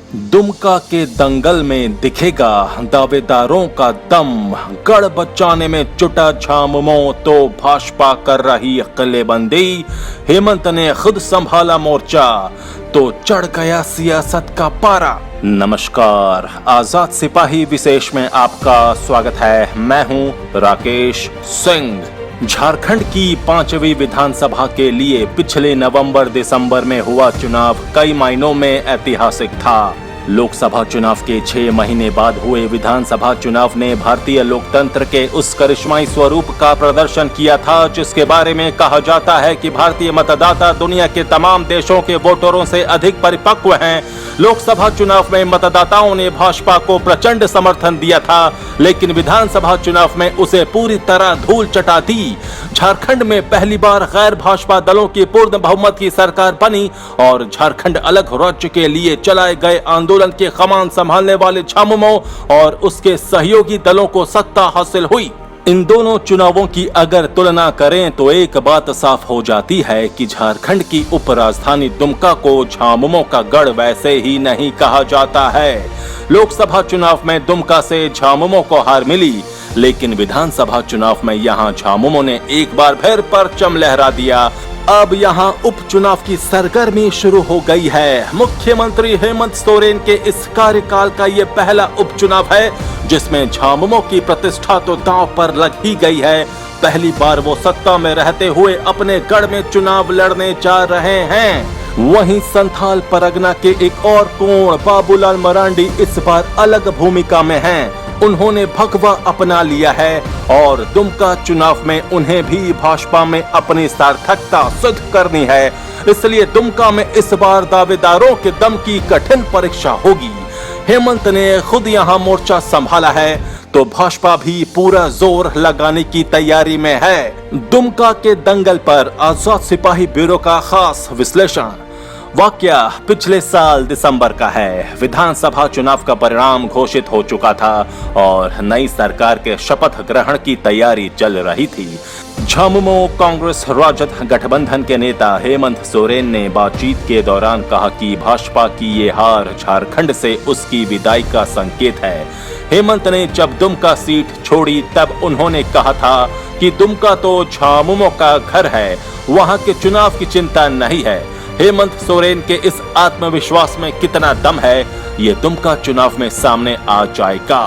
दुमका के दंगल में दिखेगा दावेदारों का दम। गढ़ बचाने में जुटा झामुमो तो भाजपा कर रही किलेबंदी। हेमंत ने खुद संभाला मोर्चा तो चढ़ गया सियासत का पारा। नमस्कार, आजाद सिपाही विशेष में आपका स्वागत है। मैं हूं राकेश सिंह। झारखंड की 5वीं विधानसभा के लिए पिछले नवंबर दिसंबर में हुआ चुनाव कई मायनों में ऐतिहासिक था। लोकसभा चुनाव के 6 महीने बाद हुए विधानसभा चुनाव ने भारतीय लोकतंत्र के उस करिश्माई स्वरूप का प्रदर्शन किया था जिसके बारे में कहा जाता है कि भारतीय मतदाता दुनिया के तमाम देशों के वोटरों से अधिक परिपक्व हैं। लोकसभा चुनाव में मतदाताओं ने भाजपा को प्रचंड समर्थन दिया था, लेकिन विधानसभा चुनाव में उसे पूरी तरह धूल चटा दी। झारखंड में पहली बार गैर भाजपा दलों की पूर्ण बहुमत की सरकार बनी और झारखंड अलग राज्य के लिए चलाए गए आंदोलन के कमान संभालने वाले झामुमो और उसके सहयोगी दलों को सत्ता हासिल हुई। इन दोनों चुनावों की अगर तुलना करें तो एक बात साफ हो जाती है कि झारखंड की उपराजधानी दुमका को झामुमो का गढ़ वैसे ही नहीं कहा जाता है। लोकसभा चुनाव में दुमका से झामुमो को हार मिली, लेकिन विधानसभा चुनाव में यहां झामुमो ने एक बार फिर परचम लहरा दिया। अब यहां उपचुनाव की सरगर्मी शुरू हो गई है। मुख्यमंत्री हेमंत सोरेन के इस कार्यकाल का ये पहला उपचुनाव है जिसमें झामुमो की प्रतिष्ठा तो दांव पर लग ही गई है। पहली बार वो सत्ता में रहते हुए अपने गढ़ में चुनाव लड़ने जा रहे हैं। वहीं संथाल परगना के एक और कोण बाबूलाल मरांडी इस बार अलग भूमिका में हैं। उन्होंने भगवा अपना लिया है और दुमका चुनाव में उन्हें भी भाजपा में अपनी सार्थकता सिद्ध करनी है। इसलिए दुमका में इस बार दावेदारों के दम की कठिन परीक्षा होगी। हेमंत ने खुद यहां मोर्चा संभाला है तो भाजपा भी पूरा जोर लगाने की तैयारी में है। दुमका के दंगल पर आजाद सिपाही ब्यूरो का खास विश्लेषण। वाकया पिछले साल दिसंबर का है। विधानसभा चुनाव का परिणाम घोषित हो चुका था और नई सरकार के शपथ ग्रहण की तैयारी चल रही थी। झामुमो कांग्रेस राजद गठबंधन के नेता हेमंत सोरेन ने बातचीत के दौरान कहा कि भाजपा की ये हार झारखंड से उसकी विदाई का संकेत है। हेमंत ने जब दुमका सीट छोड़ी तब उन्होंने कहा था कि दुमका तो झामुमो का घर है, वहां के चुनाव की चिंता नहीं है। हेमंत सोरेन के इस आत्मविश्वास में कितना दम है, ये दुमका चुनाव में सामने आ जाएगा।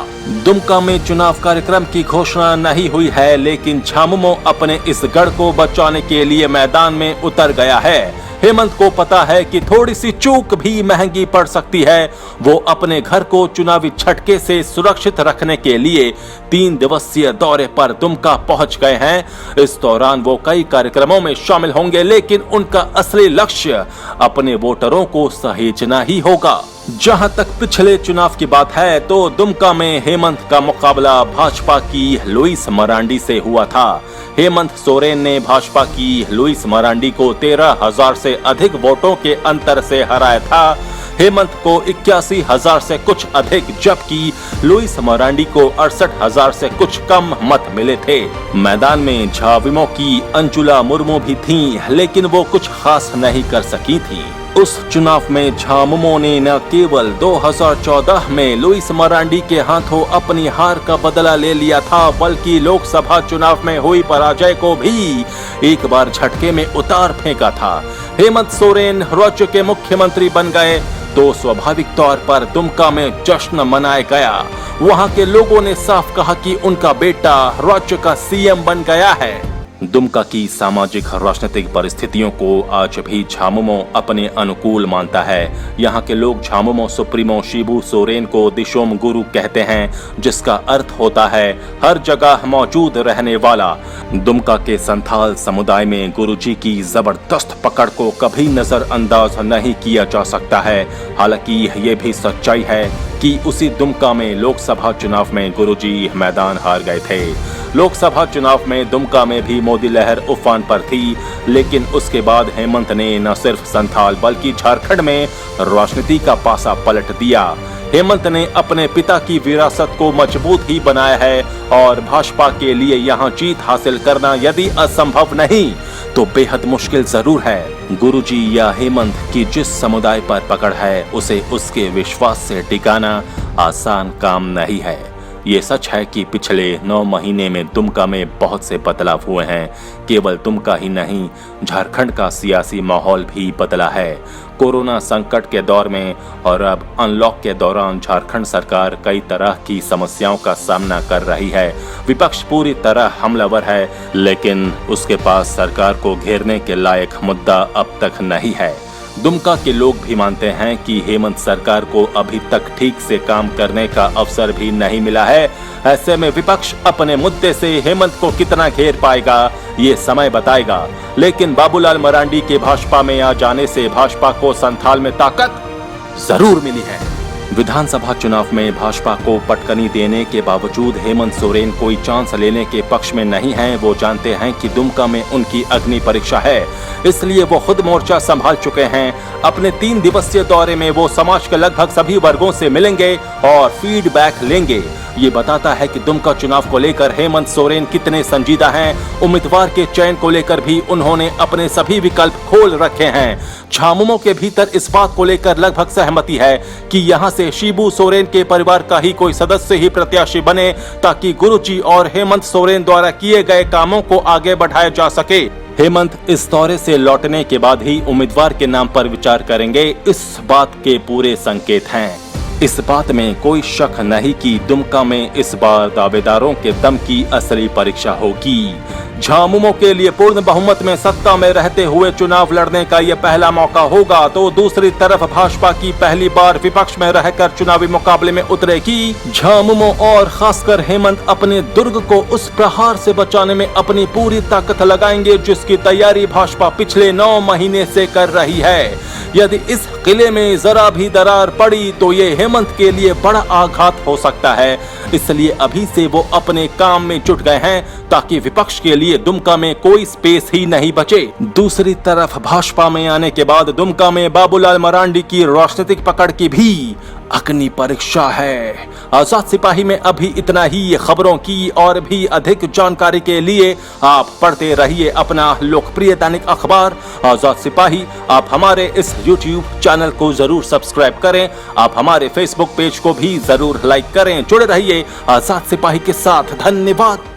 दुमका में चुनाव कार्यक्रम की घोषणा नहीं हुई है, लेकिन झामुमो अपने इस गढ़ को बचाने के लिए मैदान में उतर गया है। हेमंत को पता है कि थोड़ी सी चूक भी महंगी पड़ सकती है। वो अपने घर को चुनावी झटके से सुरक्षित रखने के लिए 3 दिवसीय दौरे पर दुमका पहुंच गए हैं। इस दौरान वो कई कार्यक्रमों में शामिल होंगे, लेकिन उनका असली लक्ष्य अपने वोटरों को सहेजना ही होगा। जहां तक पिछले चुनाव की बात है तो दुमका में हेमंत का मुकाबला भाजपा की लुइस मरांडी से हुआ था। हेमंत सोरेन ने भाजपा की लुइस मरांडी को 13,000 से अधिक वोटों के अंतर से हराया था। हेमंत को 81,000 से कुछ अधिक, जबकि लुइस मरांडी को 68,000 से कुछ कम मत मिले थे। मैदान में झामुमो की अंजुला मुर्मू भी थीं, लेकिन वो कुछ खास नहीं कर सकी थी। उस चुनाव में झामुमो ने न केवल 2014 में लुइस मरांडी के हाथों अपनी हार का बदला ले लिया था, बल्कि लोकसभा चुनाव में हुई पराजय को भी एक बार झटके में उतार फेंका था। हेमंत सोरेन राज्य के मुख्यमंत्री बन गए तो स्वाभाविक तौर पर दुमका में जश्न मनाया गया। वहां के लोगों ने साफ कहा कि उनका बेटा राज्य का सीएम बन गया है। दुमका की सामाजिक राजनीतिक परिस्थितियों को आज भी झामुमो अपने अनुकूल मानता है। यहाँ के लोग झामुमो सुप्रीमो शिबू सोरेन को दिशोम गुरु कहते हैं, जिसका अर्थ होता है हर जगह मौजूद रहने वाला। दुमका के संथाल समुदाय में गुरुजी की जबरदस्त पकड़ को कभी नजरअंदाज नहीं किया जा सकता है। हालांकि ये भी सच्चाई है कि उसी दुमका में लोकसभा चुनाव में गुरुजी मैदान हार गए थे। लोकसभा चुनाव में दुमका में भी मोदी लहर उफान पर थी, लेकिन उसके बाद हेमंत ने न सिर्फ संथाल बल्कि झारखंड में राजनीति का पासा पलट दिया। हेमंत ने अपने पिता की विरासत को मजबूत ही बनाया है और भाजपा के लिए यहां जीत हासिल करना यदि असंभव नहीं तो बेहद मुश्किल जरूर है। गुरुजी या हेमंत की जिस समुदाय पर पकड़ है उसे उसके विश्वास से टिकाना आसान काम नहीं है। ये सच है कि पिछले 9 महीने में दुमका में बहुत से बदलाव हुए हैं। केवल दुमका ही नहीं, झारखंड का सियासी माहौल भी बदला है। कोरोना संकट के दौर में और अब अनलॉक के दौरान झारखंड सरकार कई तरह की समस्याओं का सामना कर रही है। विपक्ष पूरी तरह हमलावर है, लेकिन उसके पास सरकार को घेरने के लायक मुद्दा अब तक नहीं है। दुमका के लोग भी मानते हैं कि हेमंत सरकार को अभी तक ठीक से काम करने का अवसर भी नहीं मिला है। ऐसे में विपक्ष अपने मुद्दे से हेमंत को कितना घेर पाएगा ये समय बताएगा। लेकिन बाबूलाल मरांडी के भाजपा में आ जाने से भाजपा को संथाल में ताकत जरूर मिली है। विधानसभा चुनाव में भाजपा को पटकनी देने के बावजूद हेमंत सोरेन कोई चांस लेने के पक्ष में नहीं है। वो जानते हैं कि दुमका में उनकी अग्नि परीक्षा है, इसलिए वो खुद मोर्चा संभाल चुके हैं। अपने 3 दिवसीय दौरे में वो समाज के लगभग सभी वर्गों से मिलेंगे और फीडबैक लेंगे। ये बताता है कि दुमका चुनाव को लेकर हेमंत सोरेन कितने संजीदा हैं। उम्मीदवार के चयन को लेकर भी उन्होंने अपने सभी विकल्प खोल रखे हैं। झामुमो के भीतर इस बात को लेकर लगभग सहमति है कि यहां से शिबू सोरेन के परिवार का ही कोई सदस्य ही प्रत्याशी बने, ताकि गुरुजी और हेमंत सोरेन द्वारा किए गए कामों को आगे बढ़ाया जा सके। हेमंत इस दौरे से लौटने के बाद ही उम्मीदवार के नाम पर विचार करेंगे, इस बात के पूरे संकेत हैं। इस बात में कोई शक नहीं कि दुमका में इस बार दावेदारों के दम की असली परीक्षा होगी। झामुमो के लिए पूर्ण बहुमत में सत्ता में रहते हुए चुनाव लड़ने का यह पहला मौका होगा, तो दूसरी तरफ भाजपा की पहली बार विपक्ष में रहकर चुनावी मुकाबले में उतरेगी। झामुमो और खासकर हेमंत अपने दुर्ग को उस प्रहार से बचाने में अपनी पूरी ताकत लगाएंगे, जिसकी तैयारी भाजपा पिछले 9 महीने से कर रही है। यदि इस किले में जरा भी दरार पड़ी तो ये हेमंत के लिए बड़ा आघात हो सकता है। इसलिए अभी से वो अपने काम में जुट गए हैं, ताकि विपक्ष के लिए दुमका में कोई स्पेस ही नहीं बचे। दूसरी तरफ भाजपा में आने के बाद दुमका में बाबूलाल मरांडी की राजनीतिक पकड़ की भी अग्नि परीक्षा है। आजाद सिपाही में अभी इतना ही। खबरों की और भी अधिक जानकारी के लिए आप पढ़ते रहिए अपना लोकप्रिय दैनिक अखबार आजाद सिपाही। आप हमारे इस YouTube चैनल को जरूर सब्सक्राइब करें। आप हमारे Facebook पेज को भी जरूर लाइक करें। जुड़े रहिए आजाद सिपाही के साथ। धन्यवाद।